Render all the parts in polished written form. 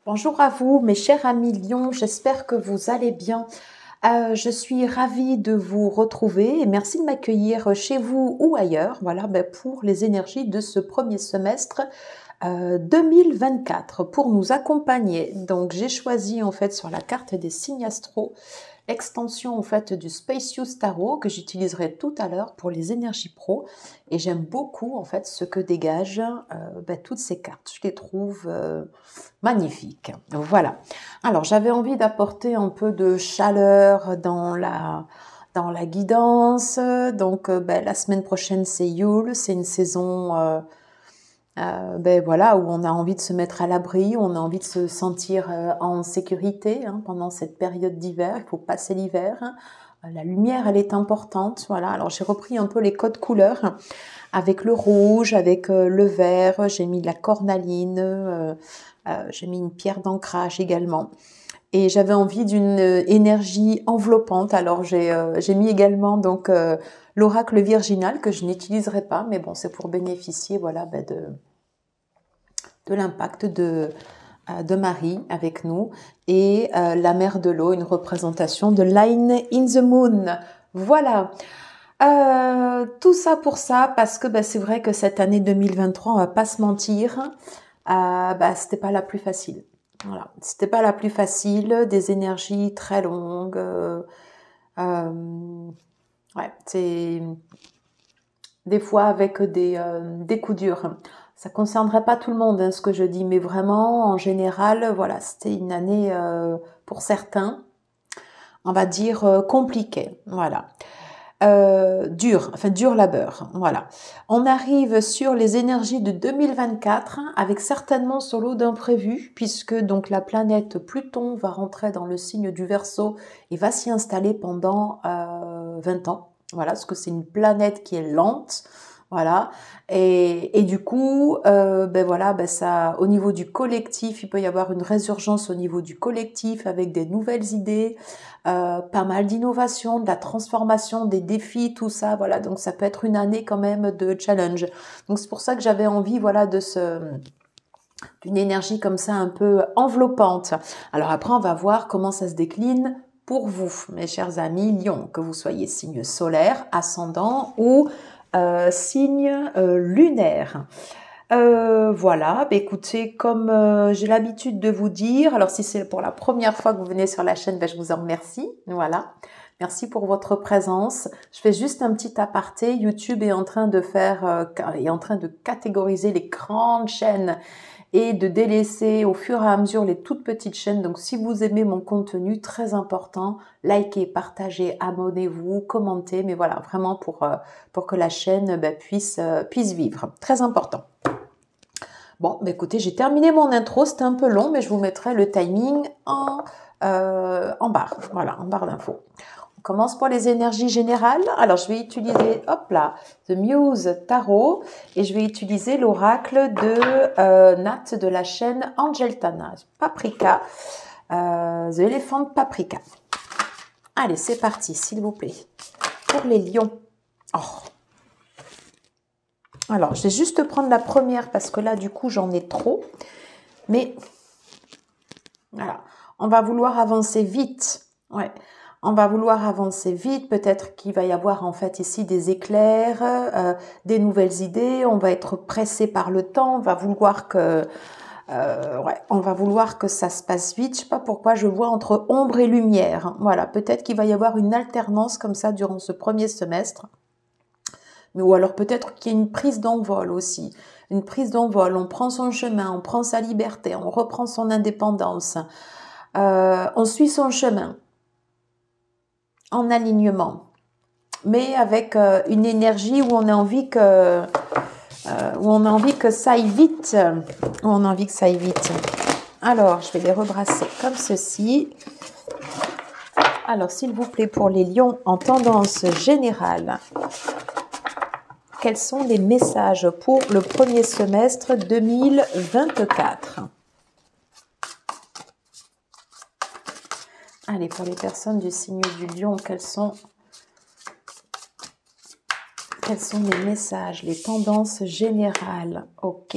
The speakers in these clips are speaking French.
Bonjour à vous, mes chers amis Lion, j'espère que vous allez bien. Je suis ravie de vous retrouver et merci de m'accueillir chez vous ou ailleurs, voilà, pour les énergies de ce premier semestre 2024 pour nous accompagner. Donc j'ai choisi en fait sur la carte des signes astro l'extension en fait du Spacious Tarot que j'utiliserai tout à l'heure pour les énergies pro et j'aime beaucoup en fait ce que dégagent toutes ces cartes. Je les trouve magnifiques. Voilà. Alors j'avais envie d'apporter un peu de chaleur dans la guidance. Donc la semaine prochaine c'est Yule, c'est une saison voilà, où on a envie de se mettre à l'abri, on a envie de se sentir en sécurité pendant cette période d'hiver. Il faut passer l'hiver. La lumière, elle est importante. Voilà. Alors j'ai repris un peu les codes couleurs avec le rouge, avec le vert. J'ai mis de la cornaline, j'ai mis une pierre d'ancrage également. Et j'avais envie d'une énergie enveloppante. Alors j'ai mis également donc l'oracle virginal que je n'utiliserai pas, mais bon, c'est pour bénéficier, voilà, de l'impact de Marie avec nous et la mer de l'eau, une représentation de Line in the Moon. Voilà. Tout ça pour ça parce que c'est vrai que cette année 2023, on va pas se mentir, c'était pas la plus facile. Voilà, c'était pas la plus facile, des énergies très longues. Ouais, c'est des fois avec des coups durs. Ça concernerait pas tout le monde, ce que je dis, mais vraiment, en général, voilà, c'était une année pour certains, on va dire compliquée. Voilà. Dur labeur, voilà. On arrive sur les énergies de 2024 avec certainement son lot d'imprévus puisque donc la planète Pluton va rentrer dans le signe du Verseau et va s'y installer pendant 20 ans. Voilà, parce que c'est une planète qui est lente. Voilà, et du coup, ça, au niveau du collectif, il peut y avoir une résurgence au niveau du collectif avec des nouvelles idées, pas mal d'innovation, de la transformation, des défis, tout ça, voilà. Donc ça peut être une année quand même de challenge. Donc c'est pour ça que j'avais envie, voilà, d'une énergie comme ça un peu enveloppante. Alors après, on va voir comment ça se décline pour vous, mes chers amis Lion, que vous soyez signe solaire, ascendant ou signe lunaire. Voilà, écoutez, comme j'ai l'habitude de vous dire, alors si c'est pour la première fois que vous venez sur la chaîne, je vous en remercie. Voilà, merci pour votre présence. Je fais juste un petit aparté. YouTube est en train de catégoriser les grandes chaînes et de délaisser au fur et à mesure les toutes petites chaînes. Donc si vous aimez mon contenu, très important, likez, partagez, abonnez-vous, commentez, mais voilà, vraiment pour que la chaîne puisse vivre. Très important. Bon, écoutez, j'ai terminé mon intro, c'était un peu long, mais je vous mettrai le timing en barre, voilà, en barre d'infos. On commence pour les énergies générales. Alors, je vais utiliser, hop là, The Muse Tarot et je vais utiliser l'oracle de Nat de la chaîne Angel Tana, Paprika, The Elephant Paprika. Allez, c'est parti, s'il vous plaît. Pour les lions. Oh. Alors, je vais juste prendre la première parce que là, du coup, j'en ai trop. Mais, voilà, on va vouloir avancer vite. Ouais. On va vouloir avancer vite, peut-être qu'il va y avoir en fait ici des éclairs, des nouvelles idées, on va être pressé par le temps, on va vouloir que ça se passe vite. Je sais pas pourquoi je vois entre ombre et lumière. Voilà, peut-être qu'il va y avoir une alternance comme ça durant ce premier semestre. Ou alors peut-être qu'il y a une prise d'envol aussi. Une prise d'envol, on prend son chemin, on prend sa liberté, on reprend son indépendance, on suit son chemin. En alignement, mais avec une énergie où on a envie que ça aille vite, Alors, je vais les rebrasser comme ceci. Alors, s'il vous plaît, pour les lions en tendance générale, quels sont les messages pour le premier semestre 2024 ? Allez, pour les personnes du signe du lion, quels sont les messages, les tendances générales? Ok.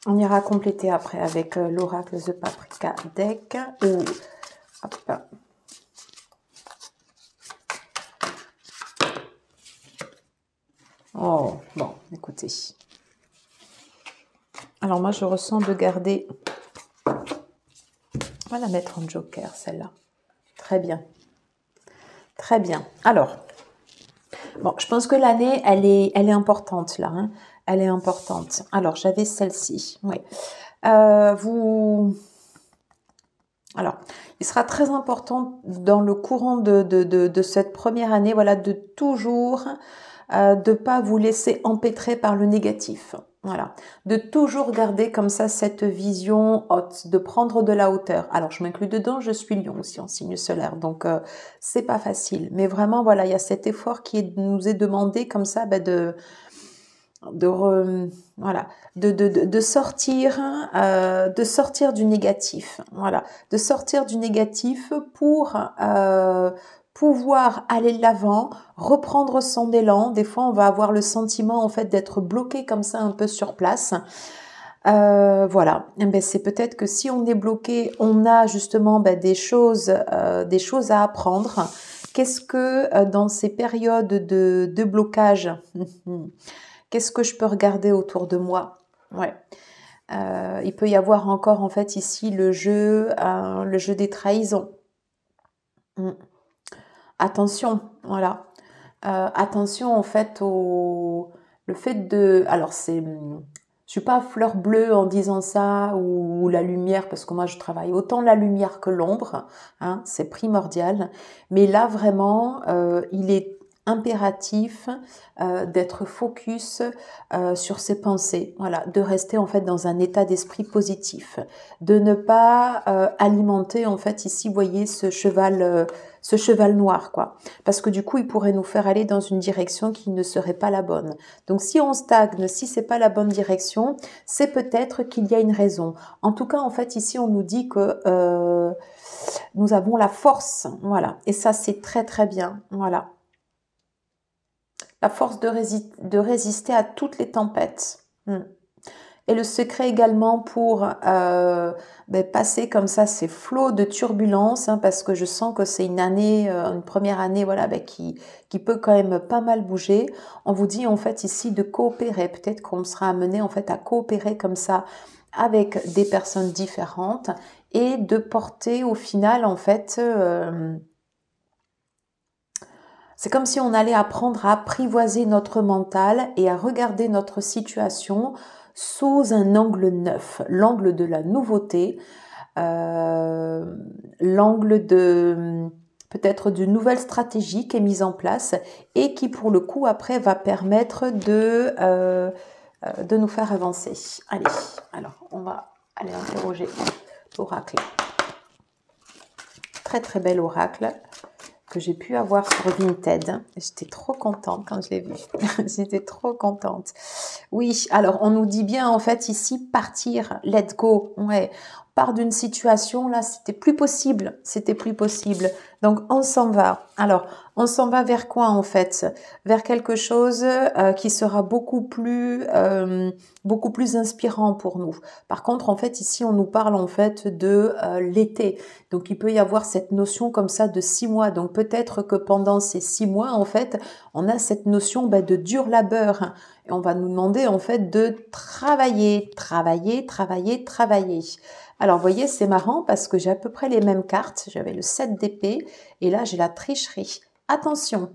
On ira compléter après avec l'oracle The Paprika Deck. Hop. Oh, bon, écoutez. Alors moi, je ressens de garder... On va la mettre en joker, celle-là. Très bien. Très bien. Alors, bon, je pense que l'année, elle est importante, là. Hein. Elle est importante. Alors, j'avais celle-ci. Oui. Alors, il sera très important dans le courant de cette première année, voilà, de toujours de pas vous laisser empêtrer par le négatif. Voilà, de toujours garder comme ça cette vision haute, de prendre de la hauteur. Alors je m'inclus dedans, je suis Lion aussi en signe solaire, donc c'est pas facile. Mais vraiment voilà, il y a cet effort qui nous est demandé comme ça, voilà, de sortir du négatif, voilà, de sortir du négatif pour pouvoir aller de l'avant, reprendre son élan. Des fois, on va avoir le sentiment en fait d'être bloqué comme ça un peu sur place. Voilà, ben, c'est peut-être que si on est bloqué, on a justement des choses à apprendre. Qu'est-ce que dans ces périodes de blocage, qu'est-ce que je peux regarder autour de moi? Ouais. Il peut y avoir encore en fait ici le jeu des trahisons. Attention, voilà. Attention en fait le fait de... Alors je suis pas fleur bleue en disant ça ou la lumière parce que moi je travaille autant la lumière que l'ombre, hein, c'est primordial. Mais là vraiment, il est impératif d'être focus sur ses pensées, voilà, de rester en fait dans un état d'esprit positif, de ne pas alimenter en fait ici, vous voyez ce cheval noir quoi, parce que du coup il pourrait nous faire aller dans une direction qui ne serait pas la bonne. Donc si on stagne, si c'est pas la bonne direction, c'est peut-être qu'il y a une raison. En tout cas en fait ici on nous dit que nous avons la force, voilà, et ça c'est très très bien, voilà. La force de résister à toutes les tempêtes. Et le secret également pour passer comme ça ces flots de turbulences, hein, parce que je sens que c'est une année, une première année, voilà, qui peut quand même pas mal bouger. On vous dit en fait ici de coopérer. Peut-être qu'on sera amené en fait à coopérer comme ça avec des personnes différentes et de porter au final en fait c'est comme si on allait apprendre à apprivoiser notre mental et à regarder notre situation sous un angle neuf, l'angle de la nouveauté, l'angle de peut-être d'une nouvelle stratégie qui est mise en place et qui pour le coup après va permettre de nous faire avancer. Allez, alors on va aller interroger l'oracle. Très très bel oracle que j'ai pu avoir sur Vinted. J'étais trop contente quand je l'ai vu. J'étais trop contente. Oui, alors on nous dit bien en fait ici partir, let go. Ouais, on part d'une situation là, c'était plus possible. Donc on s'en va. Alors on s'en va vers quoi en fait? Vers quelque chose qui sera beaucoup plus inspirant pour nous. Par contre en fait ici on nous parle en fait de l'été. Donc il peut y avoir cette notion comme ça de 6 mois. Donc peut-être que pendant ces 6 mois en fait on a cette notion de dur labeur. Et on va nous demander en fait de travailler. Alors vous voyez c'est marrant parce que j'ai à peu près les mêmes cartes. J'avais le 7 d'épée et là j'ai la tricherie. Attention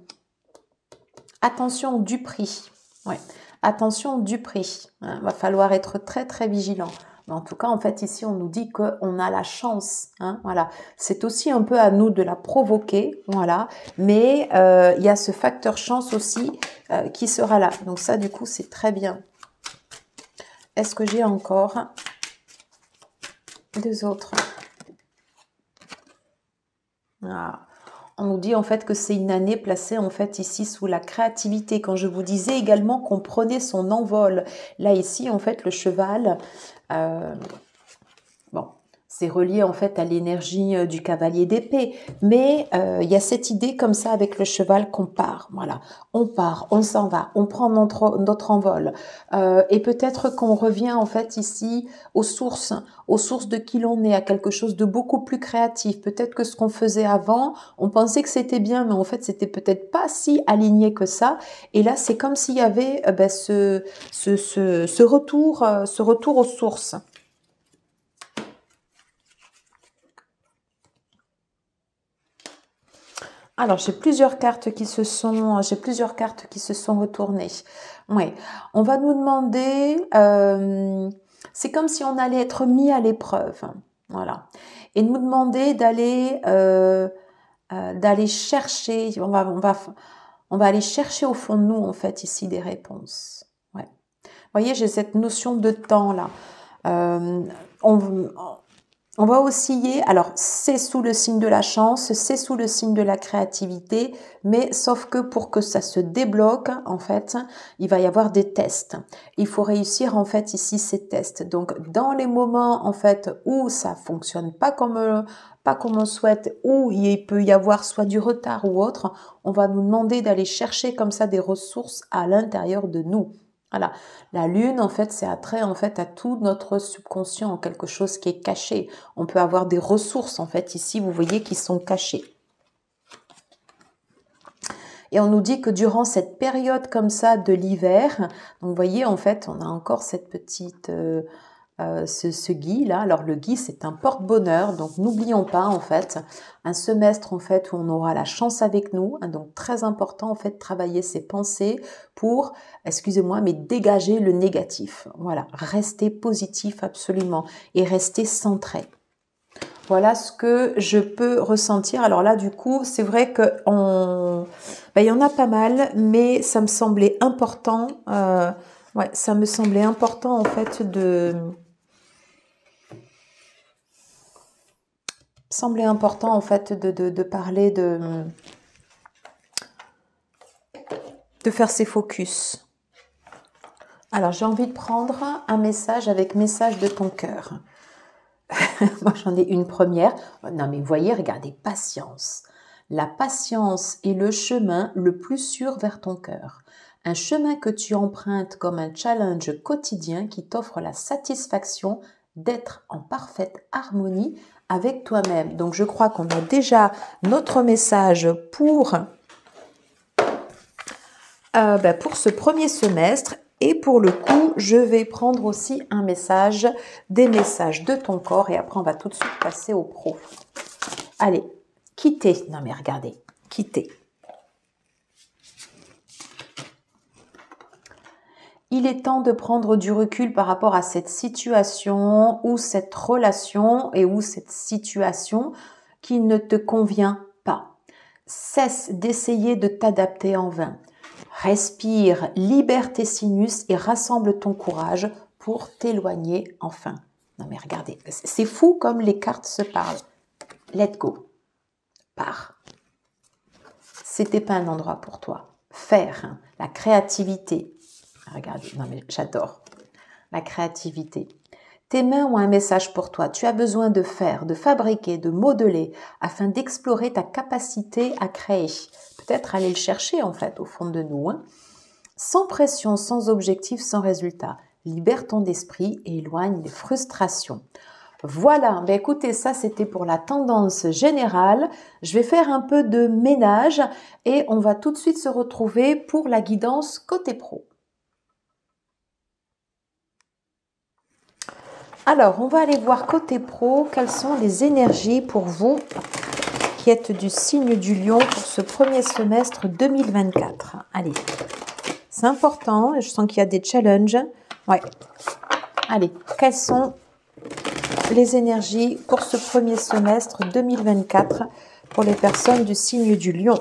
du prix. Ouais. Attention du prix. Hein, va falloir être très très vigilant. Mais en tout cas, en fait, ici, on nous dit qu'on a la chance. Hein, voilà. C'est aussi un peu à nous de la provoquer. Voilà. Mais il y a ce facteur chance aussi qui sera là. Donc ça, du coup, c'est très bien. Est-ce que j'ai encore deux autres? Ah. On nous dit en fait que c'est une année placée en fait ici sous la créativité. Quand je vous disais également qu'on prenait son envol. Là, ici, en fait, le cheval... c'est relié en fait à l'énergie du cavalier d'épée. Mais il y a cette idée comme ça avec le cheval qu'on part. Voilà, on part, on s'en va, on prend notre envol. Et peut-être qu'on revient en fait ici aux sources de qui l'on est, à quelque chose de beaucoup plus créatif. Peut-être que ce qu'on faisait avant, on pensait que c'était bien, mais en fait c'était peut-être pas si aligné que ça. Et là, c'est comme s'il y avait ce retour aux sources. Alors, j'ai plusieurs cartes qui se sont retournées. Oui, on va nous demander, c'est comme si on allait être mis à l'épreuve, voilà, et nous demander d'aller chercher. On va aller chercher au fond de nous en fait ici des réponses. Ouais. Vous voyez, j'ai cette notion de temps là. On va osciller, alors c'est sous le signe de la chance, c'est sous le signe de la créativité, mais sauf que pour que ça se débloque, en fait, il va y avoir des tests. Il faut réussir en fait ici ces tests. Donc dans les moments en fait où ça fonctionne pas comme on souhaite, où il peut y avoir soit du retard ou autre, on va nous demander d'aller chercher comme ça des ressources à l'intérieur de nous. Voilà, la lune en fait c'est attrait en fait à tout notre subconscient, quelque chose qui est caché. On peut avoir des ressources en fait ici, vous voyez, qui sont cachées. Et on nous dit que durant cette période comme ça de l'hiver, donc vous voyez en fait on a encore cette petite ce gui là. Alors le gui c'est un porte-bonheur, donc n'oublions pas en fait un semestre en fait où on aura la chance avec nous, hein, donc très important en fait de travailler ses pensées pour, excusez-moi, mais dégager le négatif. Voilà, rester positif absolument et rester centré. Voilà ce que je peux ressentir. Alors là, du coup, c'est vrai que il y en a pas mal, mais ça me semblait important. Ouais, ça me semblait important en fait de parler de faire ses focus. Alors, j'ai envie de prendre un message avec message de ton cœur. Moi, j'en ai une première. Non, mais vous voyez, regardez, patience. La patience est le chemin le plus sûr vers ton cœur. Un chemin que tu empruntes comme un challenge quotidien qui t'offre la satisfaction d'être en parfaite harmonie avec toi-même. Donc, je crois qu'on a déjà notre message pour ce premier semestre. Et pour le coup, je vais prendre aussi des messages de ton corps. Et après, on va tout de suite passer au pro. Allez, quitter. Non mais regardez, quitter. Il est temps de prendre du recul par rapport à cette situation ou cette relation ou cette situation qui ne te convient pas. Cesse d'essayer de t'adapter en vain. Respire, libère tes sinus et rassemble ton courage pour t'éloigner enfin. Non mais regardez, c'est fou comme les cartes se parlent. Let go. Pars. C'était pas un endroit pour toi. Faire, hein, la créativité. Regardez, non mais j'adore. La créativité. Tes mains ont un message pour toi. Tu as besoin de faire, de fabriquer, de modeler afin d'explorer ta capacité à créer. Peut-être aller le chercher en fait au fond de nous. Hein. Sans pression, sans objectif, sans résultat. Libère ton esprit et éloigne les frustrations. Voilà, ben écoutez, ça c'était pour la tendance générale. Je vais faire un peu de ménage et on va tout de suite se retrouver pour la guidance côté pro. Alors, on va aller voir côté pro, quelles sont les énergies pour vous qui êtes du signe du Lion pour ce premier semestre 2024. Allez, c'est important, je sens qu'il y a des challenges. Ouais. Allez, quelles sont les énergies pour ce premier semestre 2024 pour les personnes du signe du Lion?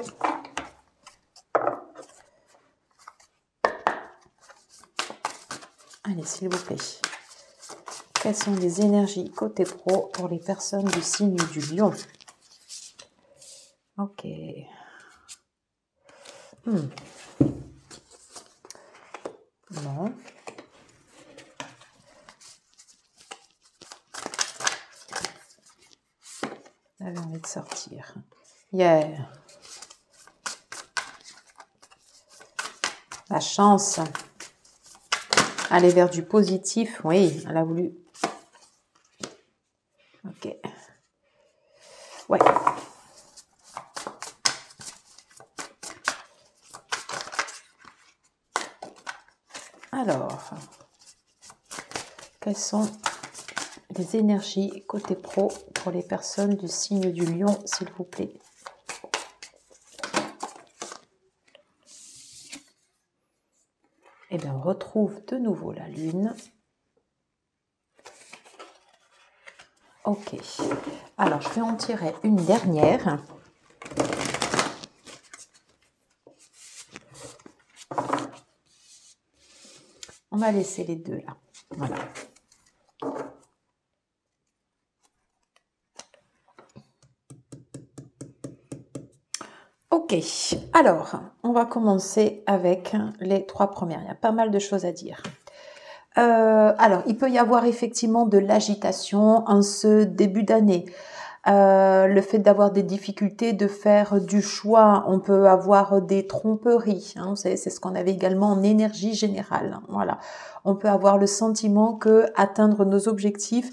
Allez, s'il vous plaît. Quelles sont les énergies côté pro pour les personnes du signe du Lion? Ok. Bon. envie de sortir. Yeah. La chance. Aller vers du positif. Oui, elle a voulu. Ok. Ouais. Alors, quelles sont les énergies côté pro pour les personnes du signe du lion, s'il vous plaît? Eh bien, on retrouve de nouveau la lune. Ok. Alors, je vais en tirer une dernière. On va laisser les deux là. Voilà. Ok, alors, on va commencer avec les trois premières. Il y a pas mal de choses à dire. Alors, il peut y avoir effectivement de l'agitation en ce début d'année. Le fait d'avoir des difficultés de faire du choix, on peut avoir des tromperies, hein, c'est ce qu'on avait également en énergie générale. Voilà, on peut avoir le sentiment que atteindre nos objectifs,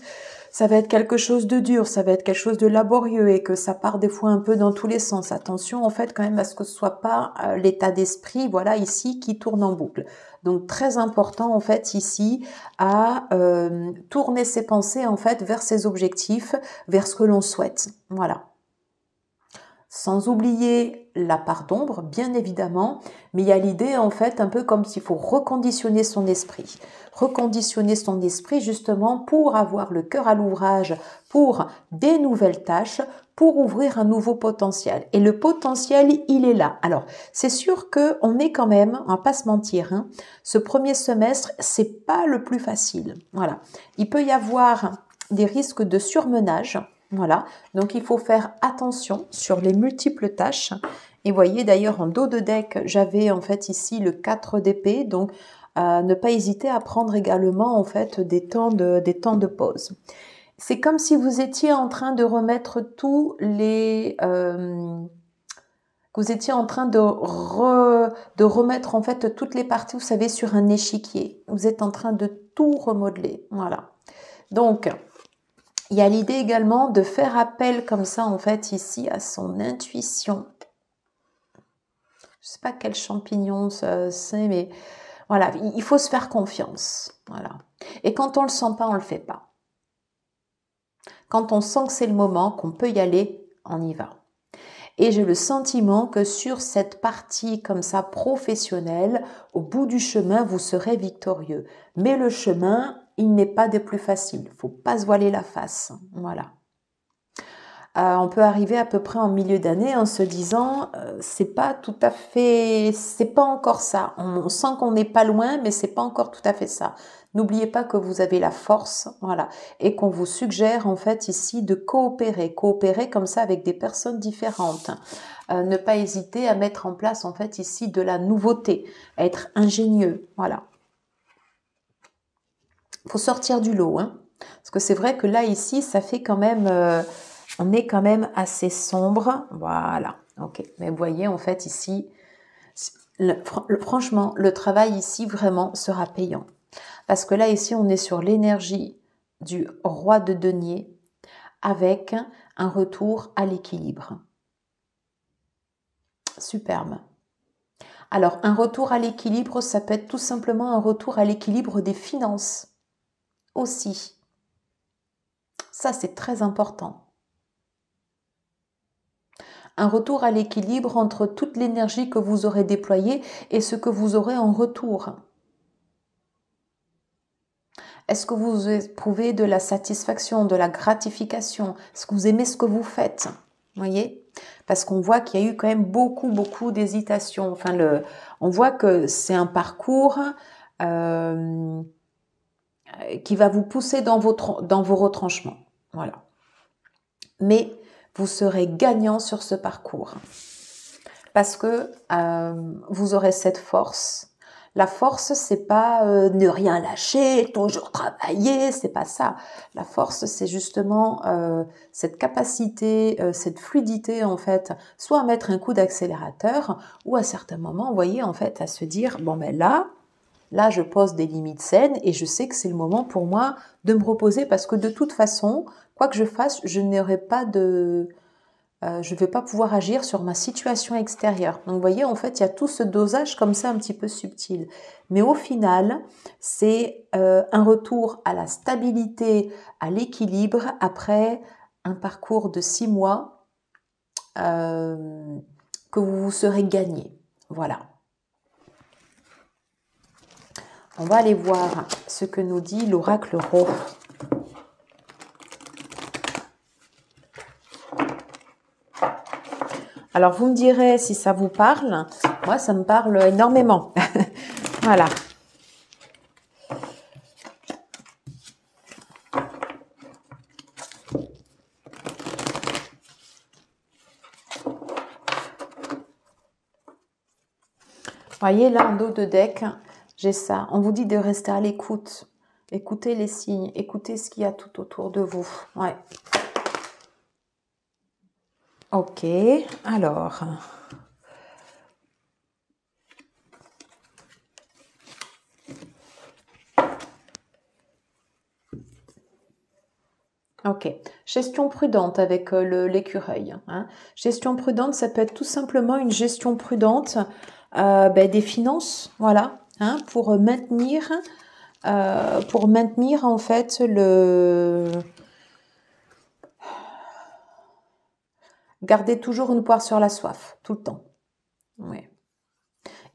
ça va être quelque chose de dur, ça va être quelque chose de laborieux et que ça part des fois un peu dans tous les sens. Attention en fait quand même à ce que ce soit pas l'état d'esprit, voilà ici, qui tourne en boucle. Donc très important en fait ici à tourner ses pensées en fait vers ses objectifs, vers ce que l'on souhaite. Voilà. Sans oublier la part d'ombre, bien évidemment, mais il y a l'idée en fait un peu comme s'il faut reconditionner son esprit. Reconditionner son esprit justement pour avoir le cœur à l'ouvrage, pour des nouvelles tâches, pour ouvrir un nouveau potentiel. Et le potentiel, il est là. Alors, c'est sûr qu'on est quand même, on va pas se mentir, hein, ce premier semestre, c'est pas le plus facile. Voilà. Il peut y avoir des risques de surmenage. Voilà, donc il faut faire attention sur les multiples tâches. Et voyez d'ailleurs en dos de deck, j'avais en fait ici le 4 d'épée, donc ne pas hésiter à prendre également en fait des temps de pause. C'est comme si vous étiez en train de remettre tous les... vous étiez en train de remettre en fait toutes les parties, vous savez, sur un échiquier. Vous êtes en train de tout remodeler, voilà. Donc... il y a l'idée également de faire appel comme ça, en fait, ici, à son intuition. Je ne sais pas quel champignon c'est, mais voilà, il faut se faire confiance. Voilà. Et quand on ne le sent pas, on ne le fait pas. Quand on sent que c'est le moment, qu'on peut y aller, on y va. Et j'ai le sentiment que sur cette partie comme ça professionnelle, au bout du chemin, vous serez victorieux. Mais le chemin, il n'est pas des plus faciles. Il ne faut pas se voiler la face. Voilà. On peut arriver à peu près en milieu d'année en se disant c'est pas tout à fait, c'est pas encore ça. On sent qu'on n'est pas loin, mais c'est pas encore tout à fait ça. N'oubliez pas que vous avez la force, voilà, et qu'on vous suggère en fait ici de coopérer comme ça avec des personnes différentes. Ne pas hésiter à mettre en place en fait ici de la nouveauté, à être ingénieux, voilà. Faut sortir du lot, hein, parce que c'est vrai que là ici ça fait quand même on est quand même assez sombre, voilà, ok. Mais vous voyez, en fait, ici, franchement, le travail ici, vraiment, sera payant. Parce que là, ici, on est sur l'énergie du roi de denier avec un retour à l'équilibre. Superbe. Alors, un retour à l'équilibre, ça peut être tout simplement un retour à l'équilibre des finances aussi. Ça, c'est très important. Un retour à l'équilibre entre toute l'énergie que vous aurez déployée et ce que vous aurez en retour. Est-ce que vous éprouvez de la satisfaction, de la gratification? Est-ce que vous aimez ce que vous faites? Vous voyez? Parce qu'on voit qu'il y a eu quand même beaucoup d'hésitation. Enfin, on voit que c'est un parcours qui va vous pousser dans vos retranchements. Voilà. Mais vous serez gagnant sur ce parcours. Parce que vous aurez cette force, La force, c'est pas ne rien lâcher, toujours travailler, c'est pas ça. La force, c'est justement cette capacité, cette fluidité en fait, soit à mettre un coup d'accélérateur ou à certains moments, vous voyez, en fait, à se dire bon ben là, je pose des limites saines et je sais que c'est le moment pour moi de me reposer parce que de toute façon, quoi que je fasse, je n'aurai pas je ne vais pas pouvoir agir sur ma situation extérieure. Donc, vous voyez, en fait, il y a tout ce dosage comme ça un petit peu subtil. Mais au final, c'est un retour à la stabilité, à l'équilibre après un parcours de 6 mois que vous vous serez gagné. Voilà. On va aller voir ce que nous dit l'oracle Ro. Alors, vous me direz si ça vous parle. Moi, ça me parle énormément. Voilà. Voyez, là, en dos de deck, j'ai ça. On vous dit de rester à l'écoute. Écoutez les signes. Écoutez ce qu'il y a tout autour de vous. Ouais. Ok. Alors. Ok. Gestion prudente avec l'écureuil. Hein. Gestion prudente, ça peut être tout simplement une gestion prudente des finances. Voilà. Hein, pour maintenir en fait garder toujours une poire sur la soif, tout le temps. Ouais.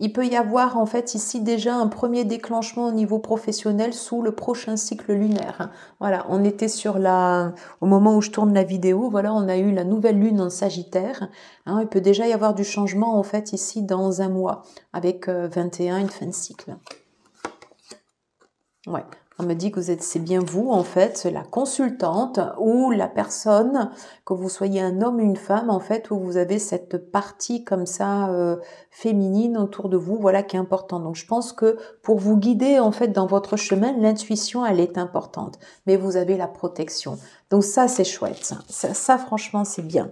Il peut y avoir en fait ici déjà un premier déclenchement au niveau professionnel sous le prochain cycle lunaire. Voilà, on était au moment où je tourne la vidéo, voilà, on a eu la nouvelle lune en Sagittaire. Hein, il peut déjà y avoir du changement en fait ici dans un mois avec 21, une fin de cycle. Ouais. On me dit que c'est bien vous, en fait, la consultante ou la personne, que vous soyez un homme ou une femme, en fait, où vous avez cette partie comme ça féminine autour de vous, voilà, qui est importante. Donc, je pense que pour vous guider, en fait, dans votre chemin, l'intuition, elle est importante. Mais vous avez la protection. Donc, ça, c'est chouette. Ça franchement, c'est bien.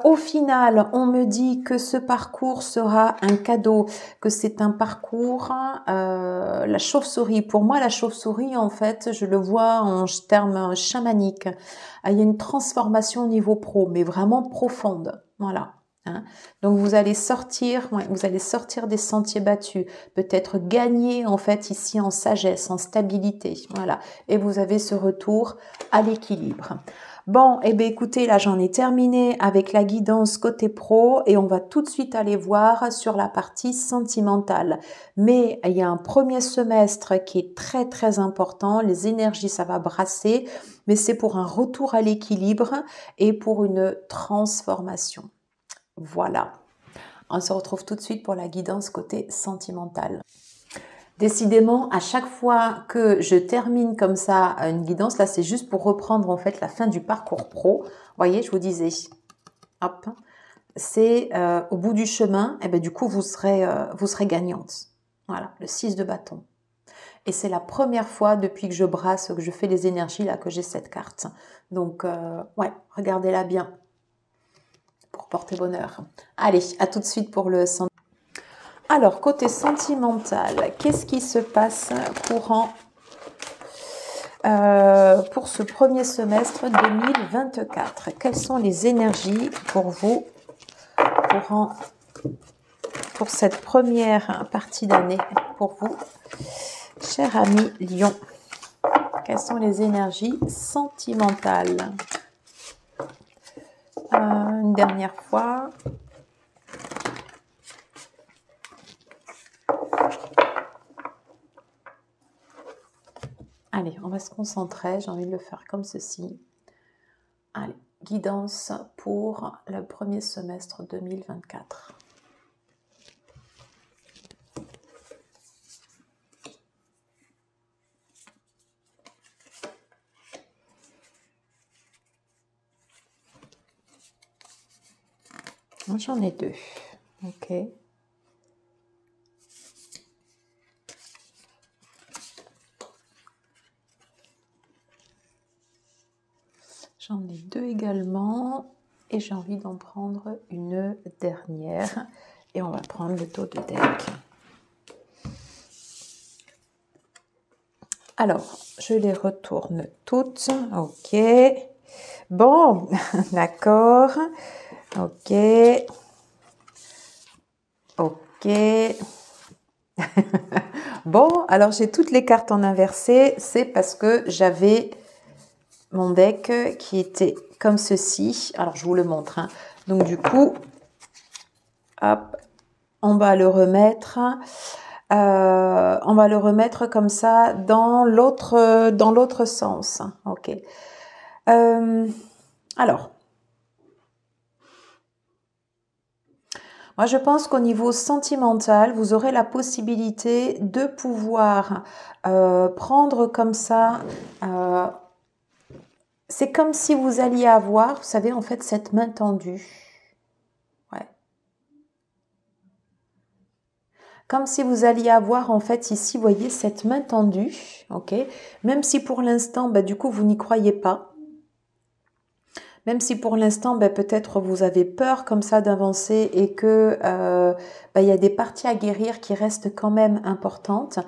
Au final, on me dit que ce parcours sera un cadeau, que c'est un parcours, la chauve-souris. Pour moi, la chauve-souris, en fait, je le vois en termes chamaniques. Il y a une transformation au niveau pro, mais vraiment profonde. Voilà. Hein. Donc vous allez sortir des sentiers battus, peut-être gagner en fait ici en sagesse, en stabilité. Voilà. Et vous avez ce retour à l'équilibre. Bon, eh bien écoutez, là j'en ai terminé avec la guidance côté pro et on va tout de suite aller voir sur la partie sentimentale. Mais il y a un premier semestre qui est très très important, les énergies ça va brasser, mais c'est pour un retour à l'équilibre et pour une transformation. Voilà. On se retrouve tout de suite pour la guidance côté sentimental. Décidément, à chaque fois que je termine comme ça une guidance, là c'est juste pour reprendre en fait la fin du parcours pro. Vous voyez, je vous disais, hop, c'est au bout du chemin, et du coup vous serez gagnante. Voilà, le 6 de bâton. Et c'est la première fois depuis que je brasse, que je fais les énergies là, que j'ai cette carte. Donc ouais, regardez-la bien pour porter bonheur. Allez, à tout de suite pour le sentiment. Alors, côté sentimental, qu'est-ce qui se passe courant pour ce premier semestre 2024? Quelles sont les énergies pour vous pour cette première partie d'année pour vous, cher ami Lion? Quelles sont les énergies sentimentales? Une dernière fois. Allez, on va se concentrer. J'ai envie de le faire comme ceci. Allez, guidance pour le premier semestre 2024. J'en ai deux. Ok. J'en ai deux également. Et j'ai envie d'en prendre une dernière. Et on va prendre le dos de deck. Alors, je les retourne toutes. Ok. Bon, d'accord. Ok. Ok. Bon, alors j'ai toutes les cartes en inversé. C'est parce que j'avais mon deck qui était comme ceci. Alors, je vous le montre. Hein. Donc, du coup, hop, on va le remettre. On va le remettre comme ça dans l'autre sens. Ok. Alors, moi je pense qu'au niveau sentimental, vous aurez la possibilité de pouvoir prendre comme ça. C'est comme si vous alliez avoir, vous savez, en fait, cette main tendue. Ouais. Comme si vous alliez avoir en fait ici, vous voyez, cette main tendue, ok. Même si pour l'instant, bah, du coup, vous n'y croyez pas. Même si pour l'instant, bah, peut-être vous avez peur comme ça d'avancer et que bah, y a des parties à guérir qui restent quand même importantes.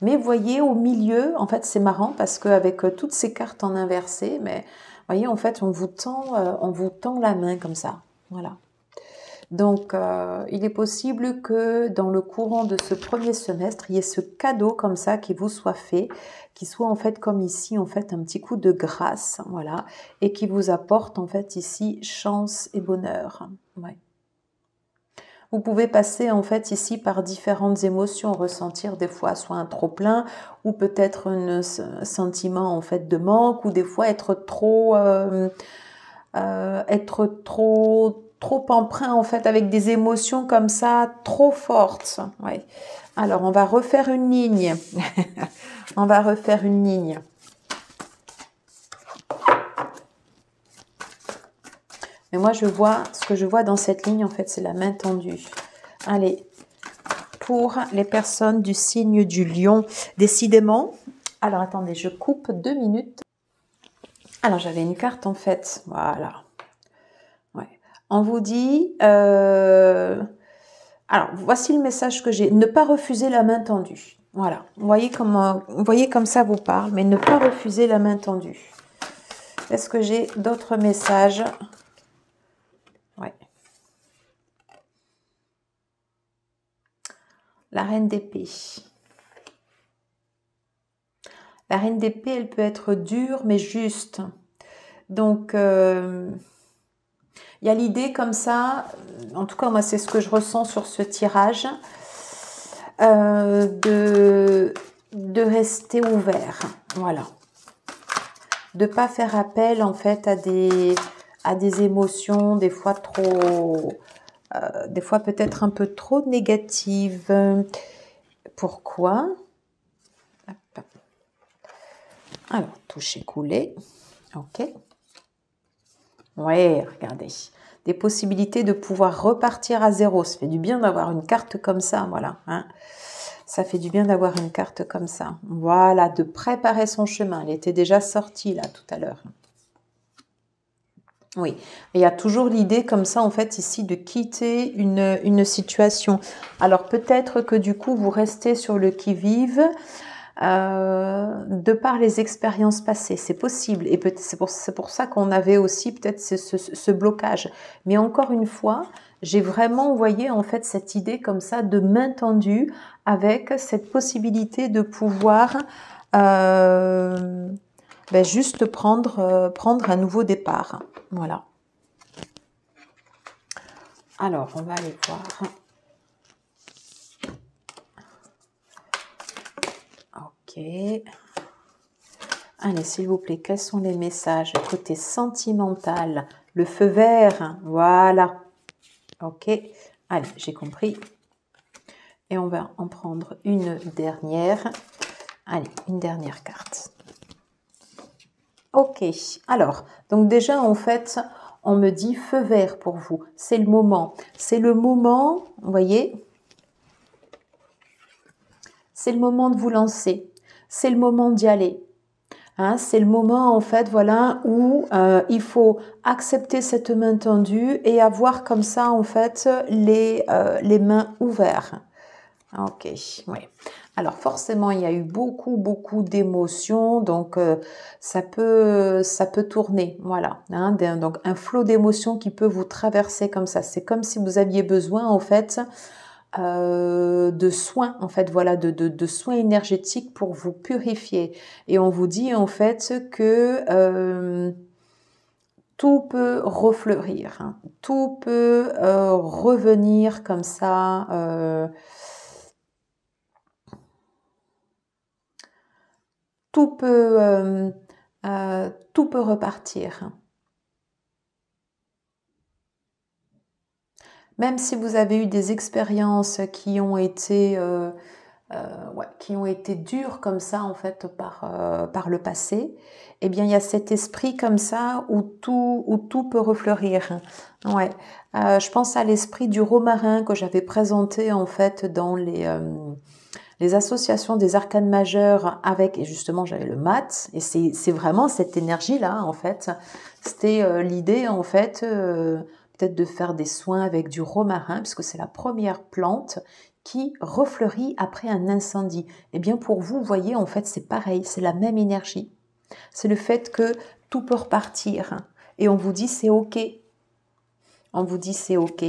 Mais vous voyez, au milieu, en fait, c'est marrant parce qu'avec toutes ces cartes en inversé, mais vous voyez, en fait, on vous tend la main comme ça. Voilà. Donc, il est possible que dans le courant de ce premier semestre, il y ait ce cadeau comme ça qui vous soit fait, qui soit en fait comme ici, en fait, un petit coup de grâce, voilà, et qui vous apporte en fait ici chance et bonheur. Ouais. Vous pouvez passer en fait ici par différentes émotions, ressentir des fois soit un trop-plein ou peut-être un sentiment en fait de manque ou des fois être trop emprunt en fait avec des émotions comme ça trop fortes. Ouais. Alors on va refaire une ligne. On va refaire une ligne. Mais moi je vois, ce que je vois dans cette ligne en fait c'est la main tendue. Allez, pour les personnes du signe du lion, décidément. Alors attendez, je coupe 2 minutes. Alors j'avais une carte en fait, voilà. Ouais. On vous dit, alors voici le message que j'ai, ne pas refuser la main tendue. Voilà, vous voyez comme ça vous parle, mais ne pas refuser la main tendue. Est-ce que j'ai d'autres messages? Ouais. La reine d'épée. La reine d'épée, elle peut être dure, mais juste. Donc, il y a l'idée comme ça, en tout cas, moi, c'est ce que je ressens sur ce tirage, de rester ouvert. Voilà. De ne pas faire appel, en fait, à des émotions, des fois trop... des fois peut-être un peu trop négatives. Pourquoi? Alors, toucher, couler. Ok. Ouais, regardez. Des possibilités de pouvoir repartir à zéro. Ça fait du bien d'avoir une carte comme ça, voilà. Hein. Ça fait du bien d'avoir une carte comme ça. Voilà, de préparer son chemin. Elle était déjà sortie là tout à l'heure. Oui, et il y a toujours l'idée comme ça, en fait, ici, de quitter une situation. Alors, peut-être que du coup, vous restez sur le qui-vive de par les expériences passées. C'est possible. Et c'est pour ça qu'on avait aussi peut-être ce blocage. Mais encore une fois, j'ai vraiment envoyé, en fait, cette idée comme ça de main tendue avec cette possibilité de pouvoir... juste prendre un nouveau départ. Voilà. Alors, on va aller voir. Ok. Allez, s'il vous plaît, quels sont les messages côté sentimental? Le feu vert, voilà. Ok. Allez, j'ai compris. Et on va en prendre une dernière. Allez, une dernière carte. Ok, alors, donc déjà, en fait, on me dit feu vert pour vous. C'est le moment. C'est le moment, vous voyez, c'est le moment de vous lancer. C'est le moment d'y aller. Hein, c'est le moment en fait, voilà, où il faut accepter cette main tendue et avoir comme ça en fait les mains ouvertes. Ok, oui. Alors forcément, il y a eu beaucoup d'émotions, donc ça peut tourner, voilà. Hein, donc un flot d'émotions qui peut vous traverser comme ça. C'est comme si vous aviez besoin en fait de soins, en fait, voilà, de soins énergétiques pour vous purifier. Et on vous dit en fait que tout peut refleurir, hein, tout peut revenir comme ça. Tout peut repartir. Même si vous avez eu des expériences qui ont été dures comme ça en fait par le passé, eh bien il y a cet esprit comme ça où tout peut refleurir. Ouais. Je pense à l'esprit du romarin que j'avais présenté en fait dans les associations des arcanes majeures avec, et justement j'avais le mat, et c'est vraiment cette énergie-là en fait. C'était l'idée en fait peut-être de faire des soins avec du romarin, puisque c'est la première plante qui refleurit après un incendie. Et bien pour vous, vous voyez, en fait c'est pareil, c'est la même énergie. C'est le fait que tout peut repartir, et on vous dit c'est ok. On vous dit c'est ok.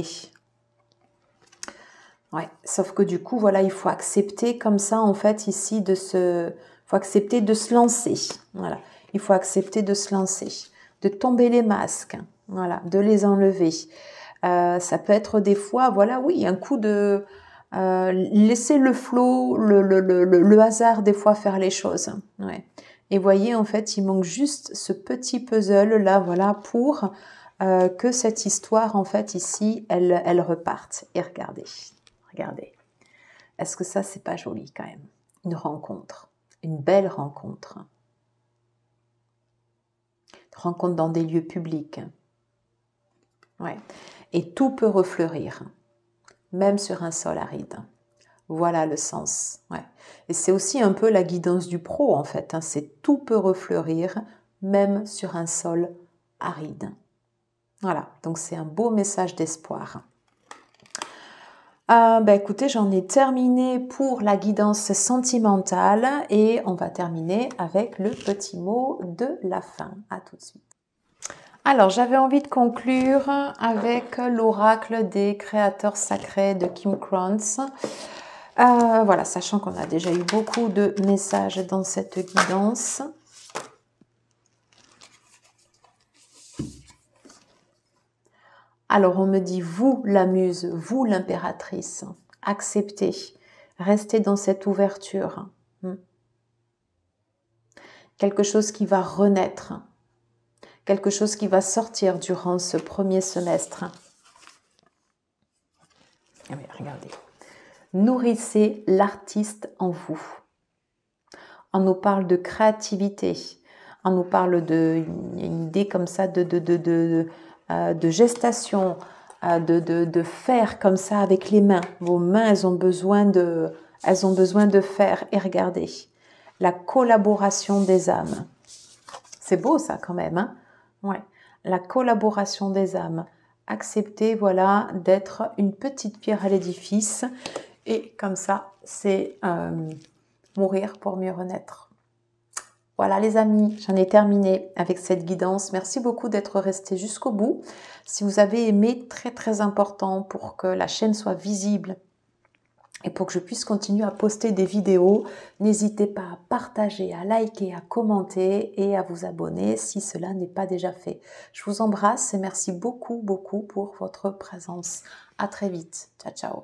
Ouais, sauf que du coup, voilà, il faut accepter comme ça, en fait, ici, faut accepter de se lancer. Voilà, il faut accepter de se lancer, de tomber les masques, voilà, de les enlever. Ça peut être des fois, voilà, oui, un coup de laisser le flot, le hasard des fois faire les choses. Ouais. Et voyez, en fait, il manque juste ce petit puzzle là, voilà, pour que cette histoire, en fait, ici, elle reparte. Et regardez. Regardez, est-ce que ça, c'est pas joli quand même? Une rencontre, une belle rencontre. Une rencontre dans des lieux publics. Ouais. Et tout peut refleurir, même sur un sol aride. Voilà le sens. Ouais. Et c'est aussi un peu la guidance du pro, en fait. Hein. C'est tout peut refleurir, même sur un sol aride. Voilà, donc c'est un beau message d'espoir. Écoutez, j'en ai terminé pour la guidance sentimentale et on va terminer avec le petit mot de la fin. À tout de suite. Alors, j'avais envie de conclure avec l'oracle des créateurs sacrés de Kim Krantz. Voilà, sachant qu'on a déjà eu beaucoup de messages dans cette guidance. Alors on me dit, vous la muse, vous l'impératrice, acceptez, restez dans cette ouverture. Quelque chose qui va renaître, quelque chose qui va sortir durant ce premier semestre. Ah oui, regardez. Nourrissez l'artiste en vous. On nous parle de créativité, on nous parle d'une idée comme ça de gestation, de faire comme ça avec les mains. Vos mains, elles ont besoin de faire. Et regardez, la collaboration des âmes. C'est beau ça quand même, hein? Ouais, la collaboration des âmes. Accepter, voilà, d'être une petite pierre à l'édifice. Et comme ça, c'est mourir pour mieux renaître. Voilà les amis, j'en ai terminé avec cette guidance. Merci beaucoup d'être resté jusqu'au bout. Si vous avez aimé, très important pour que la chaîne soit visible et pour que je puisse continuer à poster des vidéos, n'hésitez pas à partager, à liker, à commenter et à vous abonner si cela n'est pas déjà fait. Je vous embrasse et merci beaucoup pour votre présence. À très vite. Ciao, ciao.